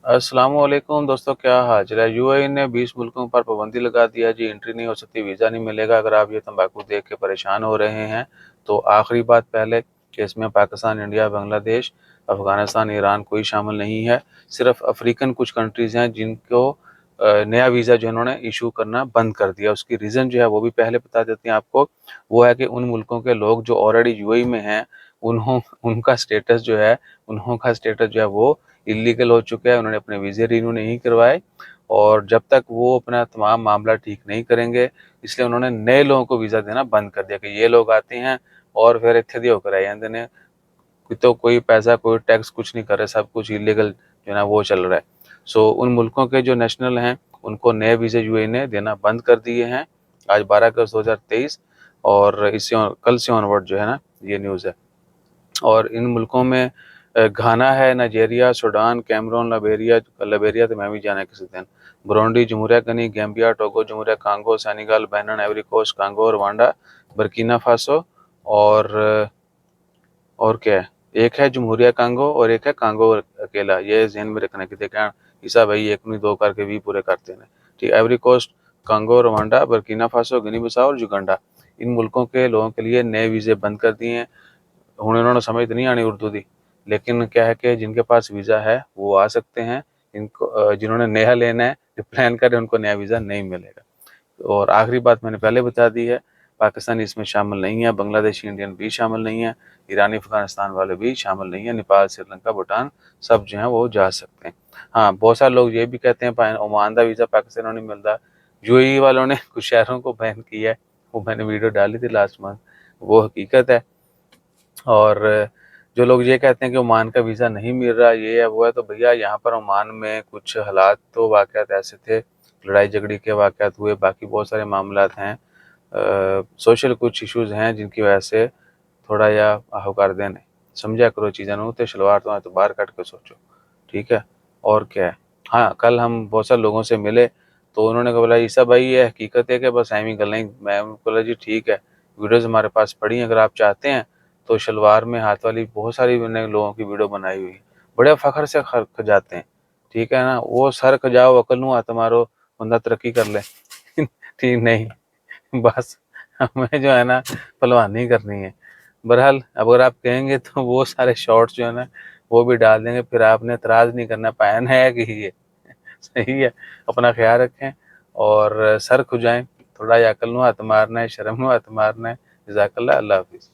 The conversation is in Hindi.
अस्सलामुअलैकुम दोस्तों, क्या हाल है। यूएई ने 20 मुल्कों पर पाबंदी लगा दिया जी। एंट्री नहीं हो सकती, वीज़ा नहीं मिलेगा। अगर आप ये तंबाकू देख के परेशान हो रहे हैं तो आखिरी बात पहले कि इसमें पाकिस्तान, इंडिया, बांग्लादेश, अफगानिस्तान, ईरान कोई शामिल नहीं है। सिर्फ अफ्रीकन कुछ कंट्रीज़ हैं जिनको नया वीज़ा जो इन्होंने इशू करना बंद कर दिया। उसकी रीज़न जो है वो भी पहले बता देते हैं आपको। वो है कि उन मुल्कों के लोग जो ऑलरेडी यूएई में हैं, उनका स्टेटस जो है वो इलीगल हो चुका है। उन्होंने अपने वीज़े रिन्यू नहीं करवाए और जब तक वो अपना तमाम मामला ठीक नहीं करेंगे, इसलिए उन्होंने नए लोगों को वीज़ा देना बंद कर दिया कि ये लोग आते हैं और फिर इत्थे दी होकर आ जाते हैं। तो कोई पैसा, कोई टैक्स कुछ नहीं कर रहे, सब कुछ इलीगल जो है ना वो चल रहा है। सो उन मुल्कों के जो नेशनल हैं उनको नए वीज़े यूएई ने देना बंद कर दिए हैं आज 12 अगस्त 2023। और कल से ऑनवर्ड जो है ना ये न्यूज़ है। और इन मुल्कों में घाना है, नाइजीरिया, सूडान, कैमरून, लाइबेरिया तो मैं भी जाना किसी दिन, बुरुंडी, जमहूरिया गनी, गैम्बिया, टोगो, जमहूरिया Congo, Senegal, Benin, Ivory Coast, Congo, Rwanda, Burkina Faso और और क्या है, एक है जमहूरिया कांगो और एक है कांगो अकेला। ये जहन में रखना कि देखा ईसा भाई एक नहीं दो करके भी पूरे करते हैं। ठीक, Ivory Coast, Congo, Rwanda, Burkina Faso, Guinea Bissau और युगांडा, इन मुल्कों के लोगों के लिए नए वीज़े बंद कर दिए हैं। हुण इन्होंने समझ तो नहीं आनी उर्दू दी, लेकिन क्या है कि जिनके पास वीज़ा है वो आ सकते हैं। इनको जिन्होंने नया लेना है, जो प्लान कर रहे हैं, उनको नया वीज़ा नहीं मिलेगा। और आखिरी बात मैंने पहले बता दी है, पाकिस्तान इसमें शामिल नहीं है, बांग्लादेशी इंडियन भी शामिल नहीं है, ईरानी अफगानिस्तान वाले भी शामिल नहीं है, नेपाल, श्रीलंका, भूटान सब जो हैं वो जा सकते हैं। हाँ, बहुत सारे लोग ये भी कहते हैं ओमान का वीज़ा पाकिस्तान नहीं मिलता। यूएई वालों ने कुछ शहरों को बैन किया है, वो मैंने वीडियो डाली थी लास्ट मंथ, वो हकीकत है। और जो लोग ये कहते हैं कि ओमान का वीज़ा नहीं मिल रहा, ये है वो है, तो भैया यहाँ पर ओमान में कुछ हालात तो वाक़यात ऐसे थे, लड़ाई झगड़ी के वाक़यात हुए, बाकी बहुत सारे मामलात हैं, सोशल कुछ इश्यूज़ हैं जिनकी वजह से थोड़ा या आहोकार देने समझा करो चीज़ों तो शलवार तो बाहर कट के सोचो। ठीक है, और क्या है। हाँ, कल हम बहुत सारे लोगों से मिले तो उन्होंने कहा बोला ईसा भाई ये हकीकत है कि बस एम ही गल्लां ही। मैं बोला जी ठीक है, वीडियोज़ हमारे पास पड़ी हैं, अगर आप चाहते हैं तो शलवार में हाथ वाली बहुत सारी मैंने लोगों की वीडियो बनाई हुई है, बड़े फ़ख्र से खजाते हैं। ठीक है ना, वो सर खजाओ अकल नूं हथ मारो, बंदा तरक्की कर ले। ठीक नहीं, बस हमें जो है ना पहलवानी करनी है। बहरहाल अगर आप कहेंगे तो वो सारे शॉर्ट्स जो है ना वो भी डाल देंगे, फिर आपने एतराज़ नहीं करना, पैन है कि ये सही है। अपना ख्याल रखें और सर खुजाएं, थोड़ा या अकल नूं हथ मारना है, शर्म नूं हथ मारना है। जज़ाकल्लाह, अल्लाह हाफिज़।